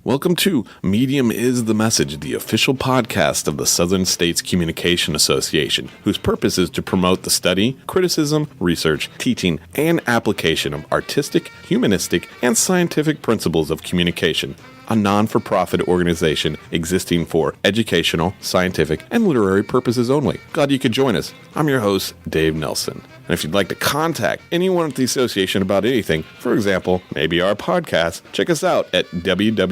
Welcome to Medium is the Message, the official podcast of the Southern States Communication Association, whose purpose is to promote the study, criticism, research, teaching, and application of artistic, humanistic, and scientific principles of communication, a non-for-profit organization existing for educational, scientific, and literary purposes only. Glad you could join us. I'm your host, Dave Nelson. And if you'd like to contact anyone at the association about anything, for example, maybe our podcast, check us out at www.ssca.net,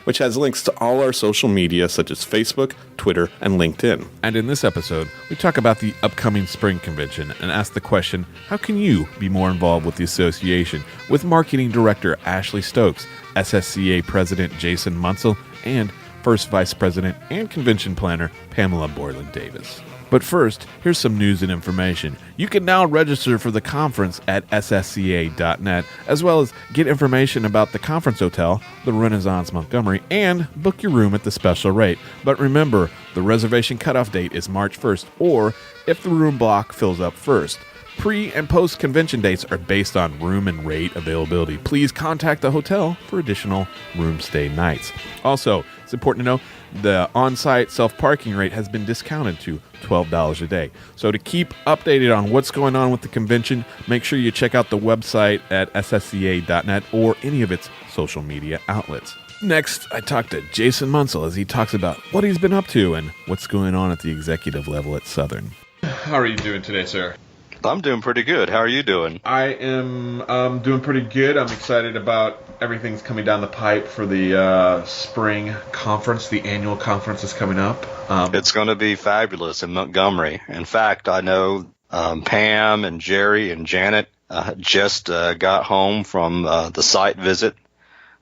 which has links to all our social media such as Facebook, Twitter, and LinkedIn. And in this episode, we talk about the upcoming spring convention and ask the question, how can you be more involved with the association, with Marketing Director Ashley Stokes, SSCA President Jason Munsell, and First Vice President and Convention Planner Pamela Boylan Davis. But first, here's some news and information. You can now register for the conference at ssca.net, as well as get information about the conference hotel, the Renaissance Montgomery, and book your room at the special rate. But remember, the reservation cutoff date is March 1st, or if the room block fills up first. Pre- and post-convention dates are based on room and rate availability. Please contact the hotel for additional room stay nights. Also, it's important to know the on-site self-parking rate has been discounted to $12 a day. So to keep updated on what's going on with the convention, make sure you check out the website at ssca.net or any of its social media outlets. Next, I talked to Jason Munsell as he talks about what he's been up to and what's going on at the executive level at Southern. How are you doing today, sir? I'm doing pretty good. How are you doing? I am doing pretty good. I'm excited about everything's coming down the pipe for the spring conference. The annual conference is coming up. It's going to be fabulous in Montgomery. In fact, I know Pam and Jerry and Janet just got home from the site visit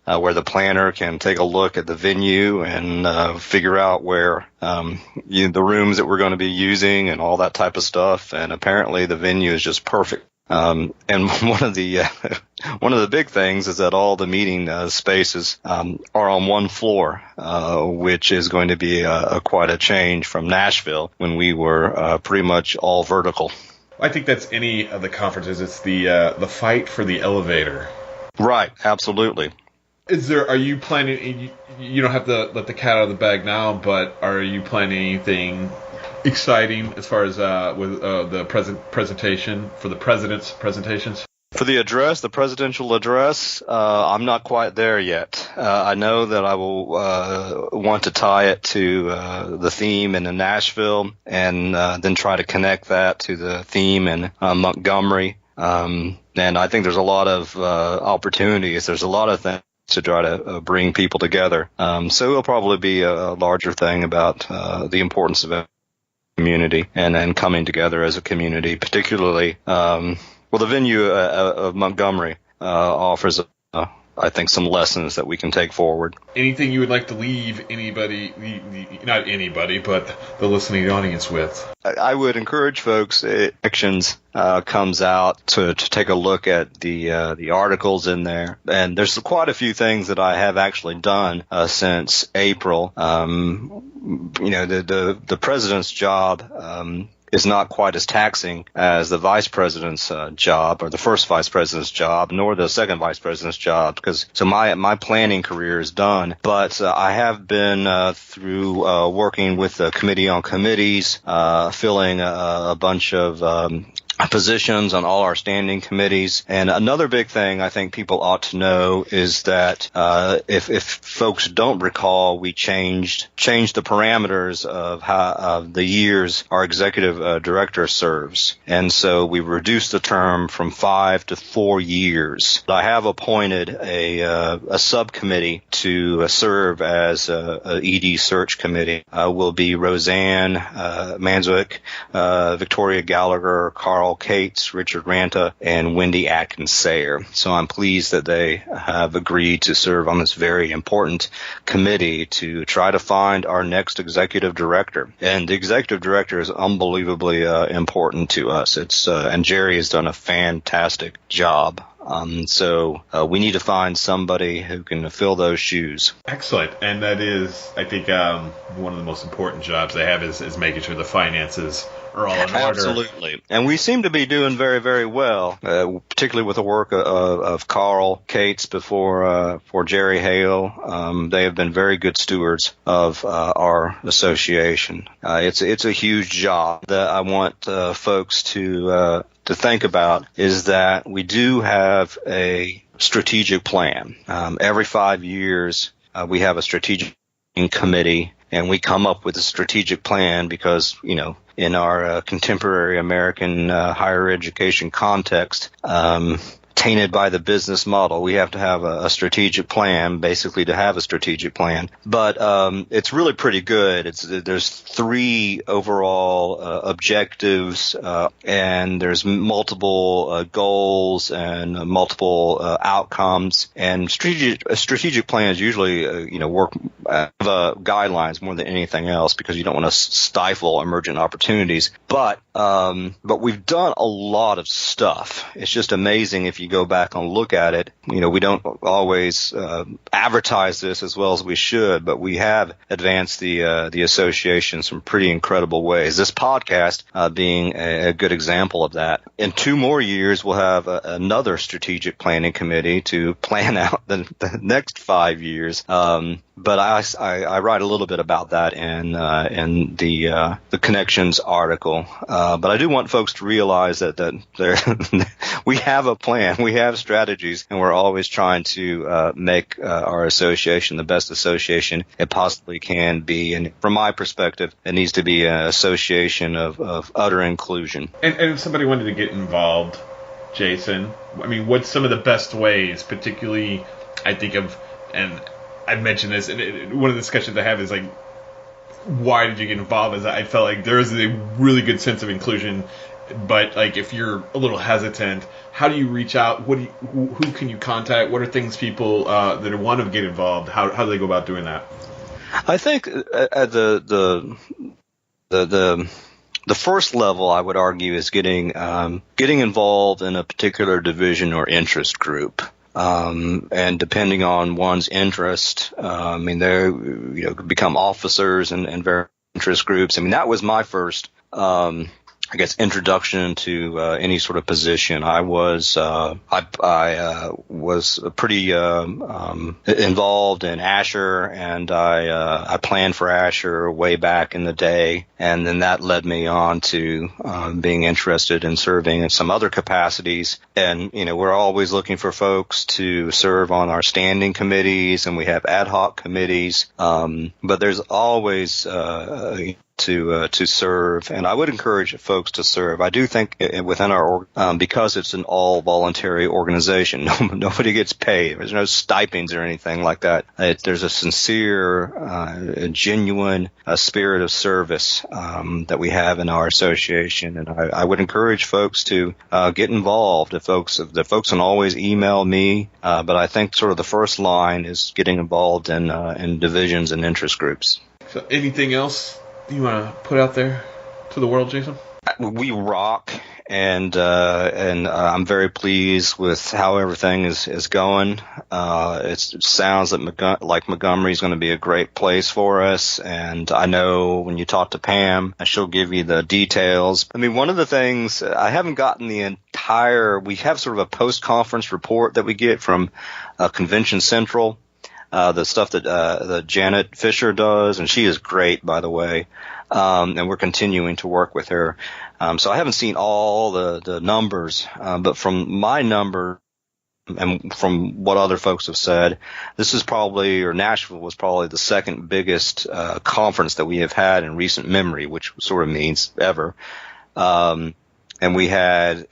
where the planner can take a look at the venue and figure out where the rooms that we're going to be using and all that type of stuff. And apparently the venue is just perfect. And one of the big things is that all the meeting spaces are on one floor, which is going to be quite a change from Nashville when we were pretty much all vertical. I think that's any of the conferences. It's the fight for the elevator. Right, absolutely. Are you planning, you don't have to let the cat out of the bag now, but are you planning anything exciting as far as with the presentation for the president's presentations? For the address, the presidential address, I'm not quite there yet. I know that I will want to tie it to the theme in Nashville and then try to connect that to the theme in Montgomery. And I think there's a lot of opportunities. There's a lot of things to try to bring people together. So it'll probably be a larger thing about the importance of a community and coming together as a community, particularly, the venue of Montgomery offers, I think, some lessons that we can take forward. Anything you would like to leave anybody, not anybody, but the listening audience with? I would encourage folks, Actions comes out to take a look at the articles in there. And there's quite a few things that I have actually done since April. The president's job is not quite as taxing as the vice president's job, or the first vice president's job, nor the second vice president's job, so my planning career is done. But I have been through working with the Committee on Committees, filling a bunch of positions on all our standing committees. And another big thing I think people ought to know is that if folks don't recall, we changed the parameters of how the years our executive director serves. And so we reduced the term from 5 to 4 years. I have appointed a subcommittee to serve as a ED search committee. Will be Roseanne Manswick, Victoria Gallagher, Carl Cates, Richard Ranta, and Wendy Atkins Sayer. So I'm pleased that they have agreed to serve on this very important committee to try to find our next executive director. And the executive director is unbelievably important to us. And Jerry has done a fantastic job. So we need to find somebody who can fill those shoes. Excellent. And that is, I think, one of the most important jobs they have is making sure the finances are all in order. Absolutely. And we seem to be doing very, very well, particularly with the work of Carl Cates for Jerry Hale. They have been very good stewards of our association. It's a huge job that I want folks to think about, is that we do have a strategic plan. Every 5 years, we have a strategic committee, and we come up with a strategic plan because, in our contemporary American higher education context, tainted by the business model, we have to have a strategic plan, basically, to have a strategic plan. But it's really pretty good. There's 3 overall objectives, and there's multiple goals and multiple outcomes. And strategic plans usually, work guidelines more than anything else, because you don't want to stifle emergent opportunities. But we've done a lot of stuff. It's just amazing if you go back and look at it. We don't always advertise this as well as we should, but we have advanced the association in some pretty incredible ways. This podcast being a good example of that. In 2 more years, we'll have another strategic planning committee to plan out the next 5 years. But I write a little bit about that in the Connections article. But I do want folks to realize that we have a plan, we have strategies, and we're always trying to make our association the best association it possibly can be. And from my perspective, it needs to be an association of utter inclusion. And if somebody wanted to get involved, Jason, what's some of the best ways, particularly, I think of, and I've mentioned this, and one of the discussions I have is like, why did you get involved? Is I felt like there is a really good sense of inclusion, but like if you're a little hesitant, how do you reach out? Who can you contact? What are things people that want to get involved? How do they go about doing that? I think at the first level, I would argue, is getting involved in a particular division or interest group. And depending on one's interest, they become officers and various interest groups. That was my first, introduction to any sort of position. I was pretty involved in Asher, and I planned for Asher way back in the day, and then that led me on to being interested in serving in some other capacities. And we're always looking for folks to serve on our standing committees, and we have ad hoc committees. But there's always to serve, and I would encourage folks to serve. I do think within our because it's an all voluntary organization, nobody gets paid. There's no stipends or anything like that. There's a sincere, genuine spirit of service that we have in our association, and I would encourage folks to get involved. The folks can always email me, but I think sort of the first line is getting involved in divisions and interest groups. So, anything else you want to put out there to the world, Jason? We rock, and I'm very pleased with how everything is going. It sounds like Montgomery is going to be a great place for us, and I know when you talk to Pam, she'll give you the details. One of the things, I haven't gotten we have sort of a post-conference report that we get from Convention Central. The stuff that Janet Fisher does, and she is great, by the way, and we're continuing to work with her. So I haven't seen all the numbers, but from my number and from what other folks have said, Nashville was probably the second biggest conference that we have had in recent memory, which sort of means ever. And we had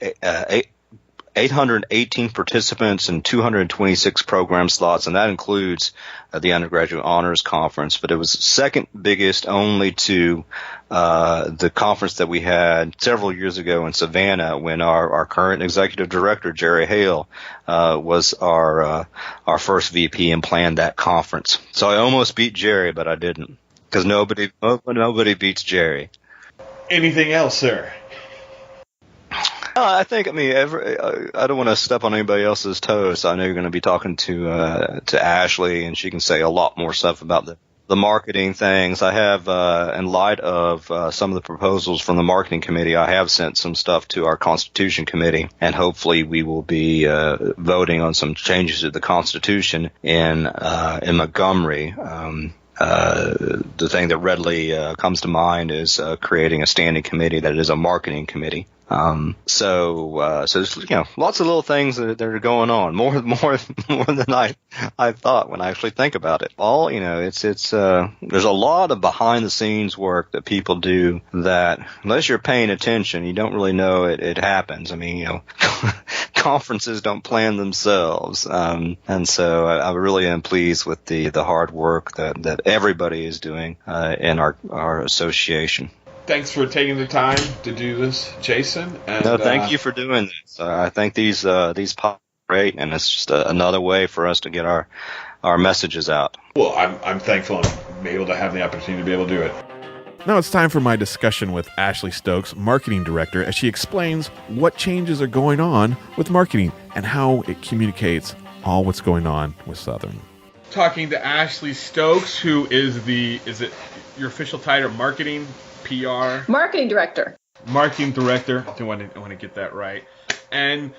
818 participants and 226 program slots, and that includes the undergraduate honors conference. But it was second biggest only to the conference that we had several years ago in Savannah, when our current executive director, Jerry Hale, was our first VP and planned that conference. So I almost beat Jerry, but I didn't, because nobody beats Jerry. Anything else, sir? I think, I don't want to step on anybody else's toes. I know you're going to be talking to Ashley, and she can say a lot more stuff about the marketing things. I have, in light of some of the proposals from the marketing committee, I have sent some stuff to our Constitution committee, and hopefully we will be voting on some changes to the Constitution in Montgomery. The thing that readily comes to mind is creating a standing committee that is a marketing committee. So there's, lots of little things that are going on, more than I thought when I actually think about it. It's there's a lot of behind the scenes work that people do that unless you're paying attention, you don't really know it happens. I mean, conferences don't plan themselves. And so I really am pleased with the hard work that everybody is doing, in our association. Thanks for taking the time to do this, Jason. And, no, thank you for doing this. I think these pop great, and it's just another way for us to get our messages out. Well, I'm thankful I'm able to have the opportunity to be able to do it. Now it's time for my discussion with Ashley Stokes, Marketing Director, as she explains what changes are going on with marketing and how it communicates all what's going on with Southern. Talking to Ashley Stokes, who is is it your official title, Marketing PR? Marketing Director. Marketing Director. I want to get that right. And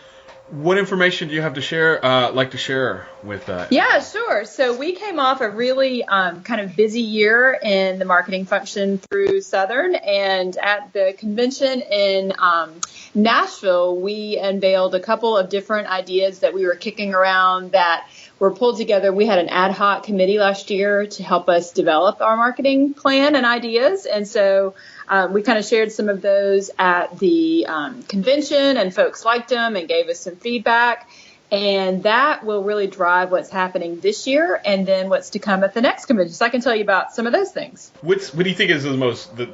what information do you have to share, like to share with Yeah, sure. So we came off a really kind of busy year in the marketing function through Southern, and at the convention in Nashville, we unveiled a couple of different ideas that we were kicking around that were pulled together. We had an ad hoc committee last year to help us develop our marketing plan and ideas. And so we kind of shared some of those at the convention, and folks liked them and gave us some feedback. And that will really drive what's happening this year and then what's to come at the next convention. So I can tell you about some of those things. What do you think is the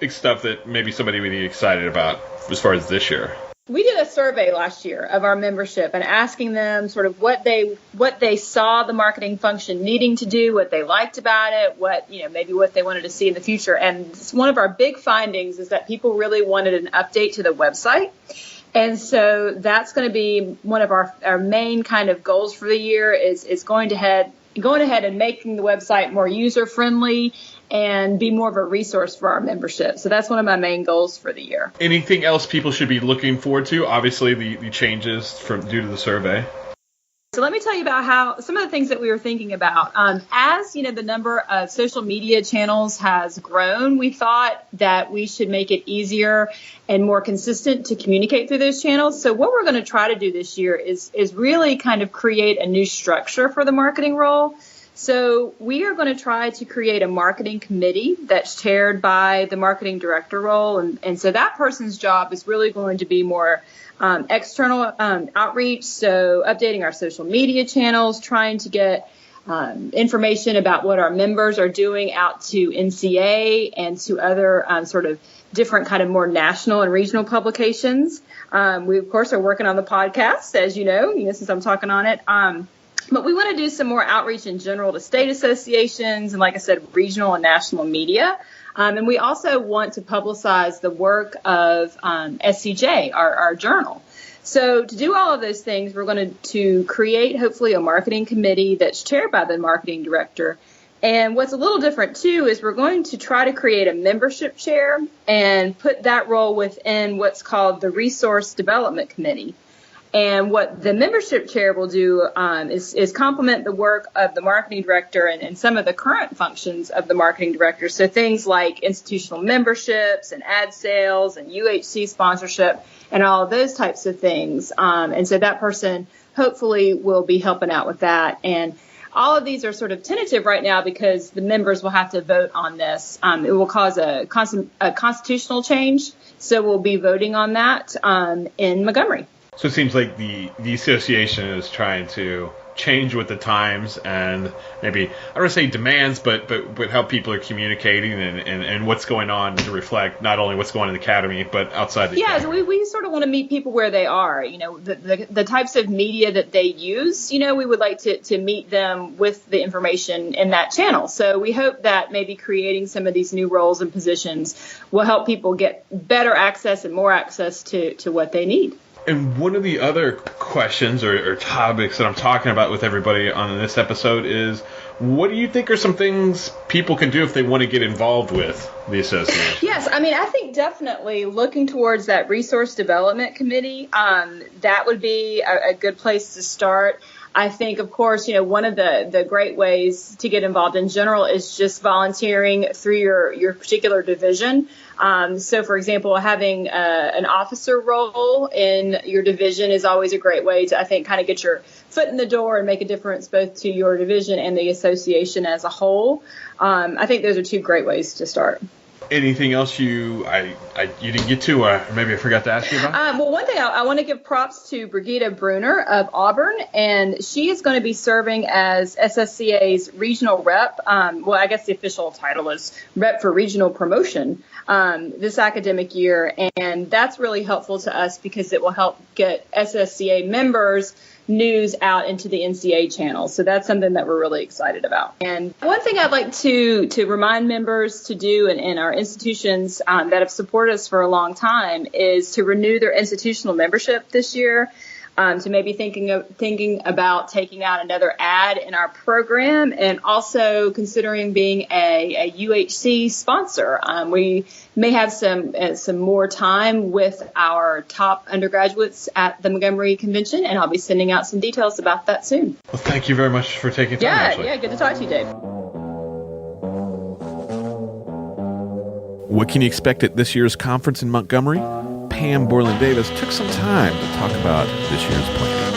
stuff that maybe somebody would be excited about as far as this year? We did a survey last year of our membership and asking them sort of what they saw the marketing function needing to do, what they liked about it, maybe what they wanted to see in the future. And one of our big findings is that people really wanted an update to the website. And so that's going to be one of our main kind of goals for the year is going ahead and making the website more user friendly and be more of a resource for our membership. So that's one of my main goals for the year. Anything else people should be looking forward to? Obviously, the changes due to the survey. So let me tell you about how some of the things that we were thinking about. As the number of social media channels has grown, we thought that we should make it easier and more consistent to communicate through those channels. So what we're going to try to do this year is really kind of create a new structure for the marketing role. So we are going to try to create a marketing committee that's chaired by the marketing director role. And so that person's job is really going to be more external outreach. So updating our social media channels, trying to get information about what our members are doing out to NCA and to other sort of different kind of more national and regional publications. We, of course, are working on the podcast, as you know, since I'm talking on it. But we want to do some more outreach in general to state associations and, like I said, regional and national media. And we also want to publicize the work of SCJ, our journal. So to do all of those things, we're going to create, hopefully, a marketing committee that's chaired by the marketing director. And what's a little different, too, is we're going to try to create a membership chair and put that role within what's called the Resource Development Committee. And what the membership chair will do is complement the work of the marketing director and some of the current functions of the marketing director. So things like institutional memberships and ad sales and UHC sponsorship and all of those types of things. And so that person hopefully will be helping out with that. And all of these are sort of tentative right now because the members will have to vote on this. It will cause a constitutional change. So we'll be voting on that in Montgomery. So it seems like the association is trying to change with the times and maybe, I don't want to say demands, but how people are communicating and what's going on to reflect not only what's going on in the academy, but outside the academy. Yeah, we sort of want to meet people where they are. The types of media that they use, we would like to meet them with the information in that channel. So we hope that maybe creating some of these new roles and positions will help people get better access and more access to what they need. And one of the other questions or topics that I'm talking about with everybody on this episode is What do you think are some things people can do if they want to get involved with the association? Yes, I mean, I think definitely looking towards that resource development committee, that would be a good place to start. I think, of course, one of the great ways to get involved in general is just volunteering through your particular division. So, for example, having an officer role in your division is always a great way to, I think, kind of get your foot in the door and make a difference both to your division and the association as a whole. I think those are two great ways to start. Anything else you didn't get to, or maybe I forgot to ask you about? Well, one thing I want to give props to Brigida Bruner of Auburn, and she is going to be serving as SSCA's regional rep. Well, I guess the official title is Rep for Regional Promotion this academic year, and that's really helpful to us because it will help get SSCA members news out into the NCA channel. So that's something that we're really excited about. And one thing I'd like to remind members to do in our institutions that have supported us for a long time is to renew their institutional membership this year. To maybe thinking about taking out another ad in our program, and also considering being a UHC sponsor. We may have some more time with our top undergraduates at the Montgomery Convention, and I'll be sending out some details about that soon. Well, thank you very much for taking time, Ashley. Yeah, good to talk to you, Dave. What can you expect at this year's conference in Montgomery? Pam Borland Davis took some time to talk about this year's planning.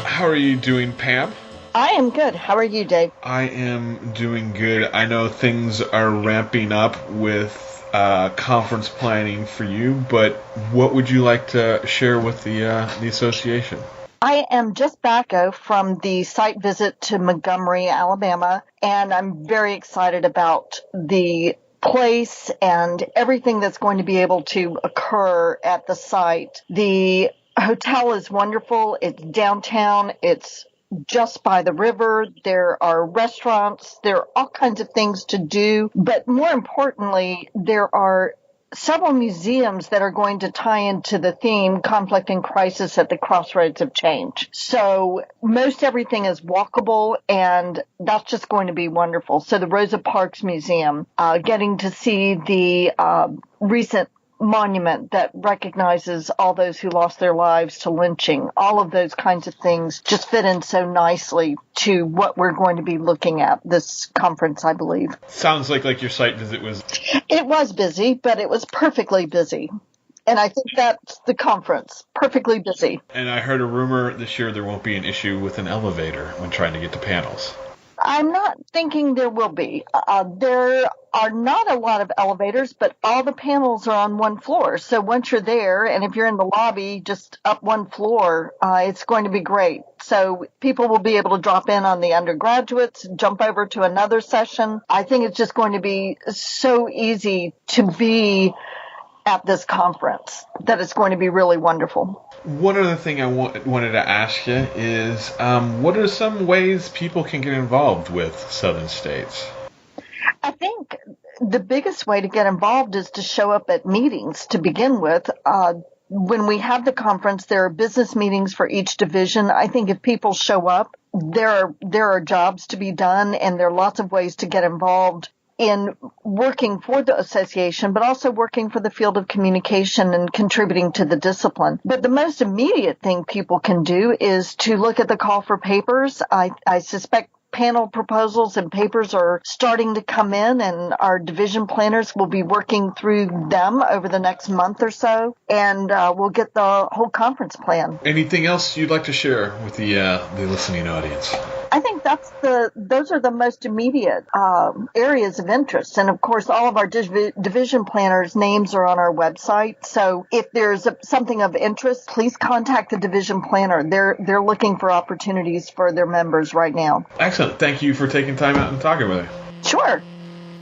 How are you doing, Pam? I am good. How are you, Dave? I am doing good. I know things are ramping up with conference planning for you, but what would you like to share with the association? I am just back from the site visit to Montgomery, Alabama, and I'm very excited about the place and everything that's going to be able to occur at the site. The hotel is wonderful. It's downtown. It's just by the river. There are restaurants. There are all kinds of things to do. But more importantly, there are several museums that are going to tie into the theme Conflict and Crisis at the Crossroads of Change. So most everything is walkable, and that's just going to be wonderful. So the Rosa Parks Museum, getting to see the recent monument that recognizes all those who lost their lives to lynching, all of those kinds of things just fit in so nicely to what we're going to be looking at this conference, I believe. Sounds like your site visit was... It was busy, but it was perfectly busy. And I think that's the conference, perfectly busy. And I heard a rumor this year there won't be an issue with an elevator when trying to get to panels. I'm not thinking there will be. There are not a lot of elevators, but all the panels are on one floor. So once you're there, and if you're in the lobby, just up one floor, it's going to be great. So people will be able to drop in on the undergraduates, jump over to another session. I think it's just going to be so easy to be at this conference that it's going to be really wonderful. One other thing I wanted to ask you is, what are some ways people can get involved with Southern States? I think the biggest way to get involved is to show up at meetings to begin with. When we have the conference, there are business meetings for each division. I think if people show up, there are jobs to be done, and there are lots of ways to get involved in working for the association, but also working for the field of communication and contributing to the discipline. But the most immediate thing people can do is to look at the call for papers. I suspect panel proposals and papers are starting to come in, and our division planners will be working through them over the next month or so, and we'll get the whole conference plan. Anything else you'd like to share with the listening audience? I think those are the most immediate areas of interest. And of course, all of our division planners' names are on our website. So if there's something of interest, please contact the division planner. They're looking for opportunities for their members right now. Excellent. Thank you for taking time out and talking with me. Sure.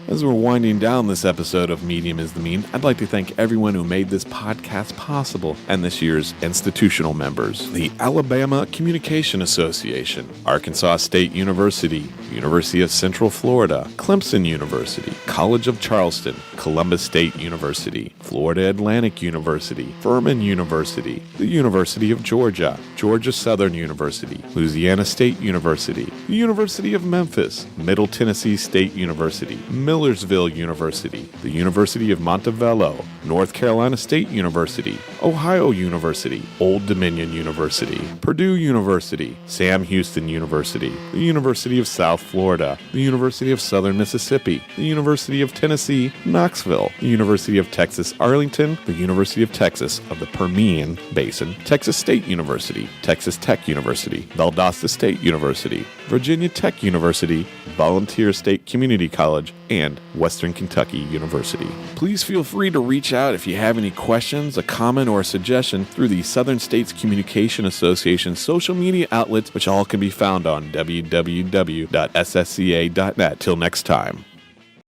As we're winding down this episode of Medium is the Mean, I'd like to thank everyone who made this podcast possible and this year's institutional members. The Alabama Communication Association, Arkansas State University, University of Central Florida, Clemson University, College of Charleston, Columbus State University, Florida Atlantic University, Furman University, the University of Georgia, Georgia Southern University, Louisiana State University, the University of Memphis, Middle Tennessee State University, Millersville University, the University of Montevallo, North Carolina State University, Ohio University, Old Dominion University, Purdue University, Sam Houston University, the University of South Florida, the University of Southern Mississippi, the University of Tennessee, Knoxville, the University of Texas Arlington, the University of Texas of the Permian Basin, Texas State University, Texas Tech University, Valdosta State University, Virginia Tech University, Volunteer State Community College, and Western Kentucky University. Please feel free to reach out if you have any questions, a comment, or a suggestion through the Southern States Communication Association social media outlets, which all can be found on www.ssca.net. Till next time.